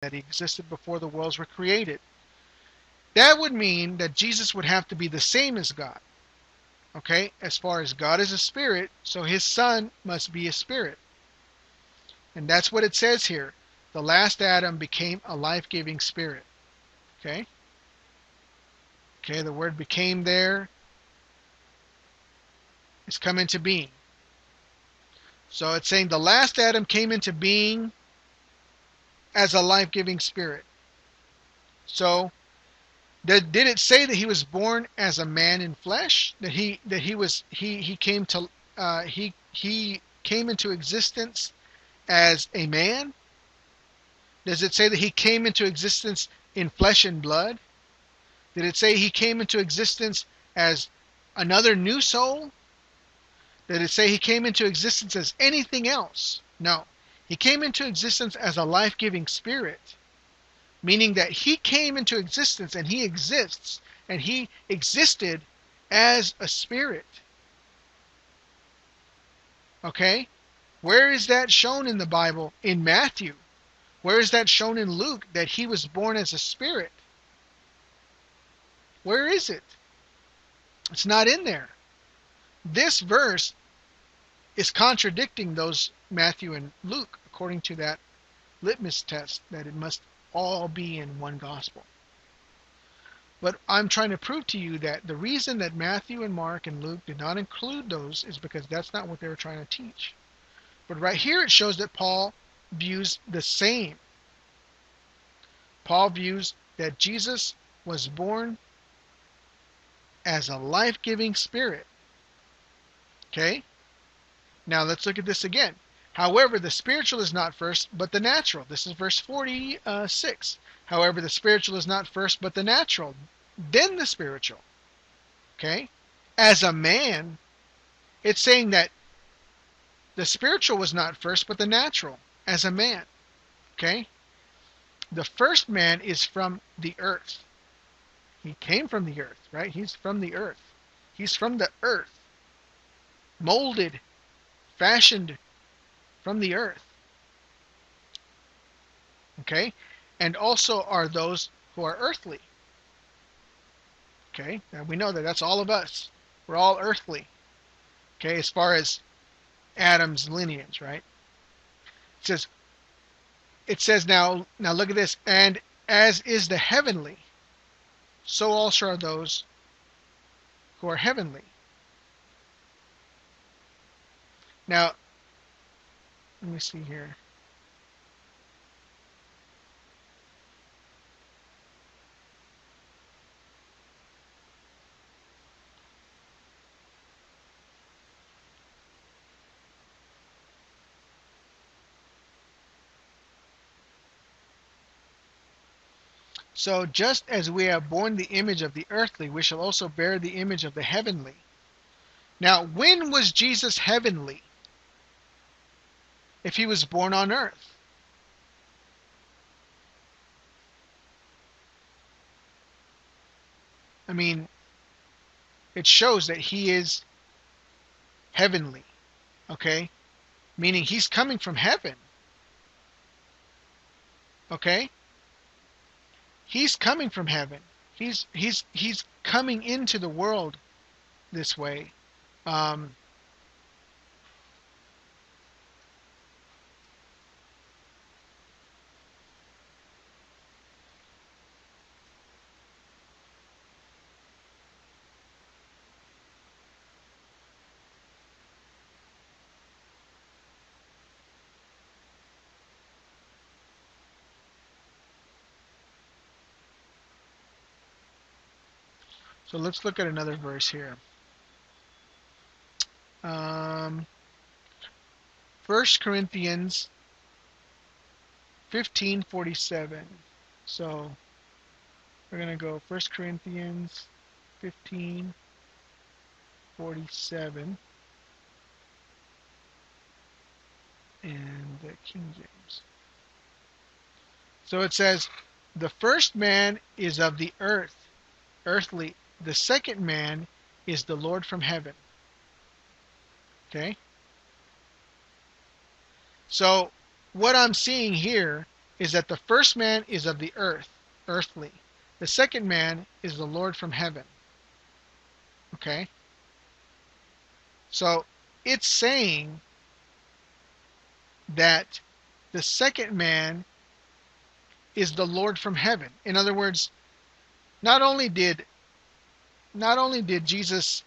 that he existed before the worlds were created. That would mean that Jesus would have to be the same as God. Okay? As far as God is a spirit, so his son must be a spirit. And that's what it says here. The last Adam became a life-giving spirit. Okay? Okay, the word became there is come into being. So it's saying the last Adam came into being as a life-giving spirit. So did it say that he was born as a man in flesh? That he came to he came into existence as a man? Does it say that he came into existence in flesh and blood? Did it say he came into existence as another new soul? Did it say he came into existence as anything else? No. He came into existence as a life-giving spirit, meaning that he came into existence and he exists, and he existed as a spirit. Okay? Where is that shown in the Bible? In Matthew. Where is that shown in Luke, that he was born as a spirit? Where is it? It's not in there. This verse is contradicting those Matthew and Luke, according to that litmus test, that it must all be in one gospel. But I'm trying to prove to you that the reason that Matthew and Mark and Luke did not include those is because that's not what they were trying to teach. But right here it shows that Paul views the same. Paul views that Jesus was born as a life-giving spirit. Okay? Now let's look at this again. However, the spiritual is not first, but the natural. This is verse 46. However, the spiritual is not first, but the natural, then the spiritual. Okay? As a man, it's saying that the spiritual was not first, but the natural, as a man. Okay? The first man is from the earth. He came from the earth, right? He's from the earth. He's from the earth. Molded, fashioned from the earth. Okay? And also are those who are earthly. Okay? Now we know that that's all of us. We're all earthly. Okay? As far as Adam's lineage, right? It says now look at this. And as is the heavenly, so also are those who are heavenly. Now, let me see here. So just as we have borne the image of the earthly, we shall also bear the image of the heavenly. Now, when was Jesus heavenly? If he was born on earth? I mean, it shows that he is heavenly. Okay? Meaning he's coming from heaven. Okay? He's coming from heaven. He's coming into the world this way. So let's look at another verse here. 1 Corinthians 15:47. So we're going to go 1 Corinthians 15:47 and the King James. So it says, the first man is of the earth, earthly. The second man is the Lord from heaven. Okay? So what I'm seeing here is that the first man is of the earth, earthly. The second man is the Lord from heaven. Okay? So it's saying that the second man is the Lord from heaven. In other words, not only did Jesus,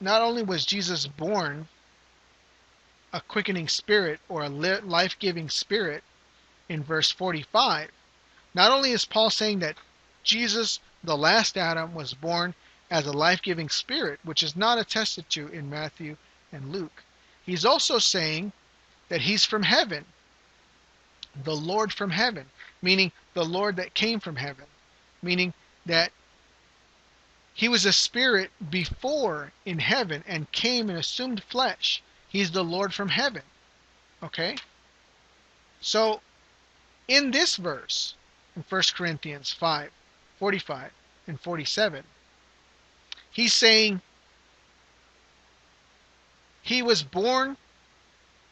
not only was Jesus born a quickening spirit or a life-giving spirit in verse 45, not only is Paul saying that Jesus, the last Adam, was born as a life-giving spirit, which is not attested to in Matthew and Luke, he's also saying that he's from heaven, the Lord from heaven, meaning the Lord that came from heaven, meaning that he was a spirit before in heaven and came and assumed flesh. He's the Lord from heaven. Okay? So, in this verse, in 1 Corinthians 5, 45 and 47, he's saying he was born,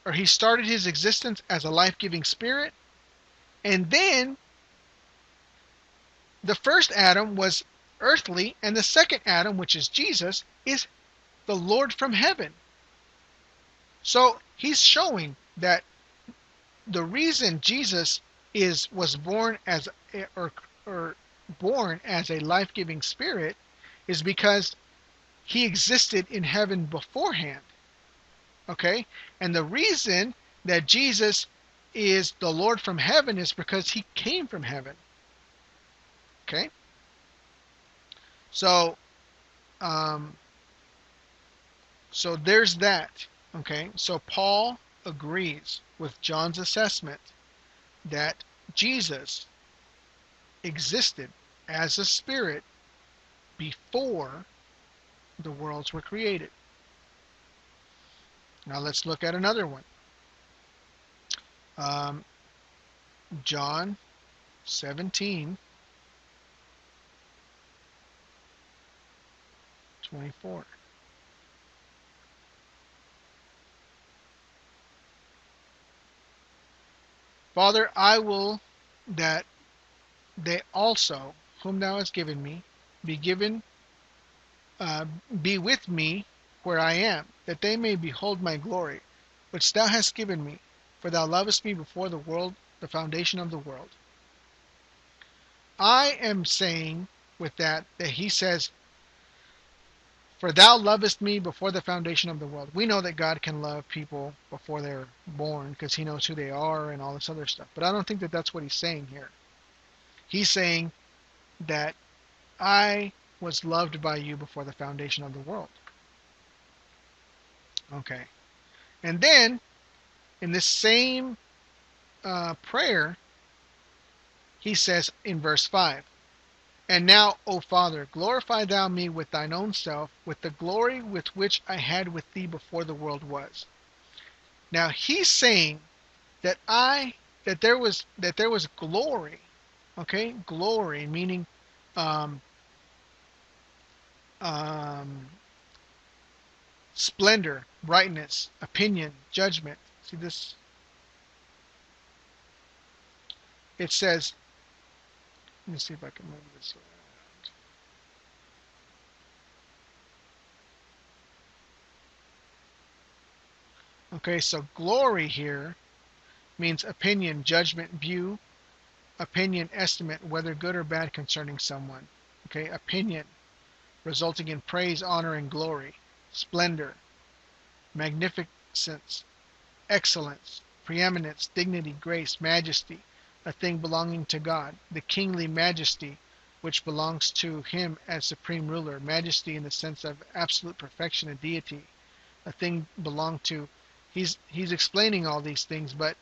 or he started his existence as a life-giving spirit, and then the first Adam was earthly, and the second Adam, which is Jesus, is the Lord from heaven. So he's showing that the reason Jesus was born as born as a life-giving spirit is because he existed in heaven beforehand. Okay? And the reason that Jesus is the Lord from heaven is because he came from heaven. Okay? So there's that. Okay? So Paul agrees with John's assessment that Jesus existed as a spirit before the worlds were created. Now let's look at another one. John 17:24. Father, I will that they also, whom thou hast given me, be with me where I am, that they may behold my glory, which thou hast given me, for thou lovest me before the foundation of the world. I am saying with that he says, for thou lovest me before the foundation of the world. We know that God can love people before they're born because he knows who they are and all this other stuff. But I don't think that that's what he's saying here. He's saying that I was loved by you before the foundation of the world. Okay. And then, in this same prayer, he says in verse 5, and now, O Father, glorify thou me with thine own self, with the glory with which I had with thee before the world was. Now he's saying that there was glory, okay? Glory meaning splendor, brightness, opinion, judgment. See this? It says, let me see if I can move this around. Okay, so glory here means opinion, judgment, view, opinion, estimate, whether good or bad concerning someone. Okay, opinion, resulting in praise, honor, and glory, splendor, magnificence, excellence, preeminence, dignity, grace, majesty, a thing belonging to God, the kingly majesty which belongs to him as supreme ruler, majesty in the sense of absolute perfection and deity, a thing belong to. He's explaining all these things, but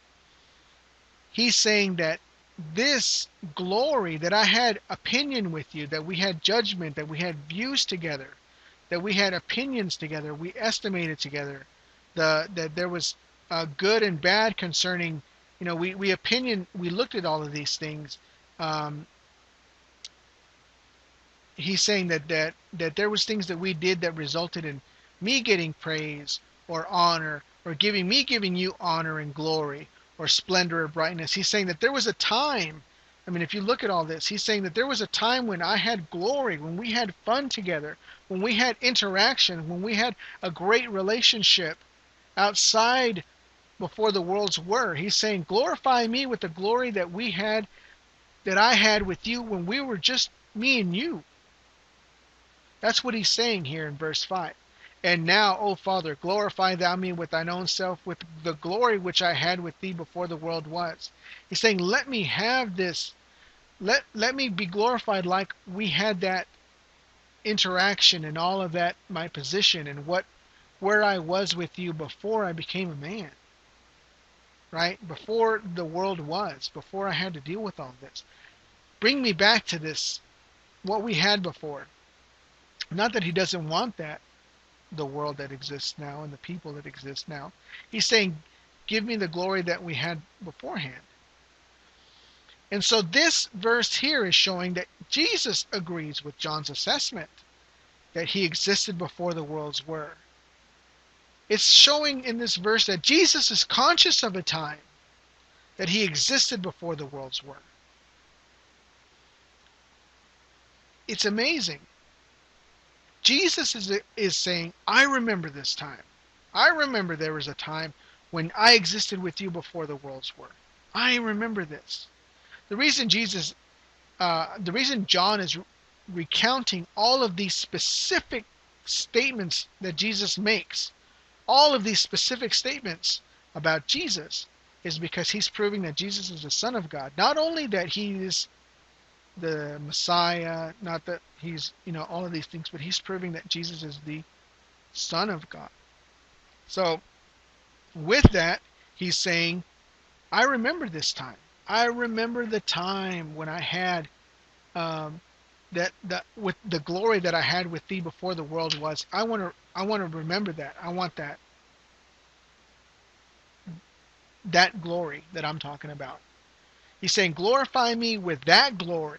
he's saying that this glory, that I had opinion with you, that we had judgment, that we had views together, that we had opinions together, we estimated together, that there was good and bad concerning, we looked at all of these things. He's saying that there was things that we did that resulted in me getting praise or honor, or giving you honor and glory, or splendor or brightness. He's saying that there was a time. I mean, if you look at all this, he's saying that there was a time when I had glory, when we had fun together, when we had interaction, when we had a great relationship outside before the worlds were. He's saying, glorify me with the glory that we had, that I had with you when we were just me and you. That's what he's saying here in verse 5. And now, O Father, glorify thou me with thine own self, with the glory which I had with thee before the world was. He's saying, let me have this. Let me be glorified like we had that interaction and all of that, my position and where I was with you before I became a man. Right? Before the world was, before I had to deal with all this. Bring me back to this, what we had before. Not that he doesn't want that, the world that exists now and the people that exist now. He's saying, give me the glory that we had beforehand. And so this verse here is showing that Jesus agrees with John's assessment that he existed before the worlds were. It's showing in this verse that Jesus is conscious of a time that he existed before the worlds were. It's amazing. Jesus is saying, I remember this time. I remember there was a time when I existed with you before the worlds were. I remember this. The reason John is recounting all of these specific statements that Jesus makes, all of these specific statements about Jesus, is because he's proving that Jesus is the Son of God. Not only that he is the Messiah, not that he's, all of these things, but he's proving that Jesus is the Son of God. So, with that, he's saying, I remember this time. I remember the time when I had with the glory that I had with thee before the world was. I want to remember that. I want that glory that I'm talking about. He's saying, glorify me with that glory.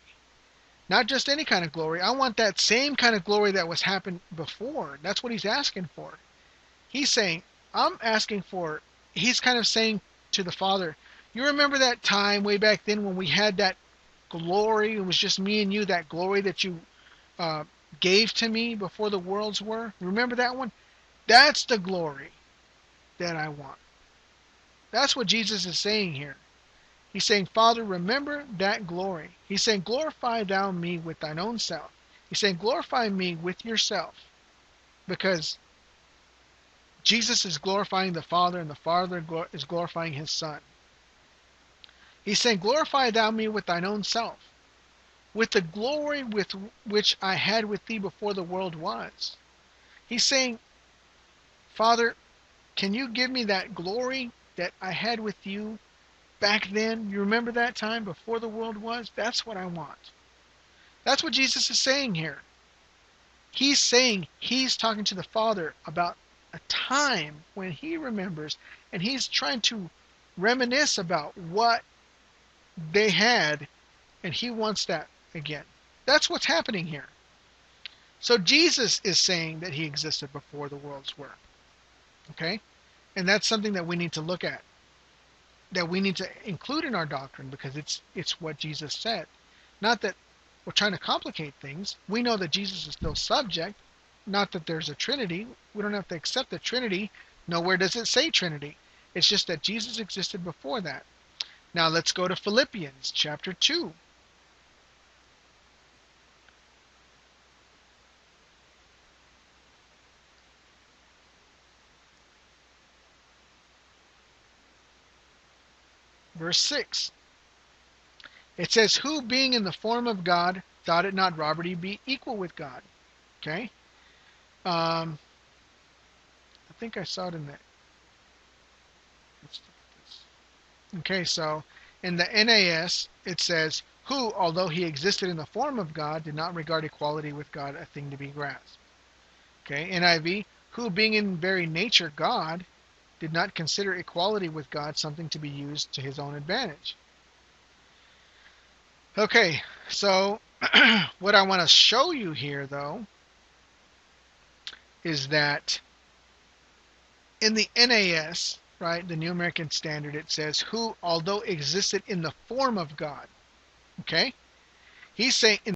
Not just any kind of glory. I want that same kind of glory that was happened before. That's what he's asking for. He's saying, he's kind of saying to the Father, you remember that time way back then when we had that glory? It was just me and you, that glory that you gave to me before the worlds were. Remember that one? That's the glory that I want. That's what Jesus is saying here. He's saying, Father, remember that glory. He's saying, glorify thou me with thine own self. He's saying, glorify me with yourself. Because Jesus is glorifying the Father, and the Father is glorifying his Son. He's saying, glorify thou me with thine own self, with the glory with which I had with thee before the world was. He's saying, Father, can you give me that glory that I had with you back then? You remember that time before the world was? That's what I want. That's what Jesus is saying here. He's saying, he's talking to the Father about a time when he remembers, and he's trying to reminisce about what they had, and he wants that again. That's what's happening here. So Jesus is saying that he existed before the worlds were. Okay? And that's something that we need to look at, that we need to include in our doctrine, because it's what Jesus said. Not that we're trying to complicate things. We know that Jesus is still subject, not that there's a Trinity. We don't have to accept the Trinity. Nowhere does it say Trinity. It's just that Jesus existed before that. Now let's go to Philippians chapter 2. Verse 6. It says, who being in the form of God thought it not robbery to be equal with God. Okay? I think I saw it in there. Okay, so in the NAS, it says, who, although he existed in the form of God, did not regard equality with God a thing to be grasped. Okay, NIV, who being in very nature God, did not consider equality with God something to be used to his own advantage. Okay, so what I want to show you here, though, is that in the NAS, right? The New American Standard, it says, who, although existed in the form of God, okay? He's saying in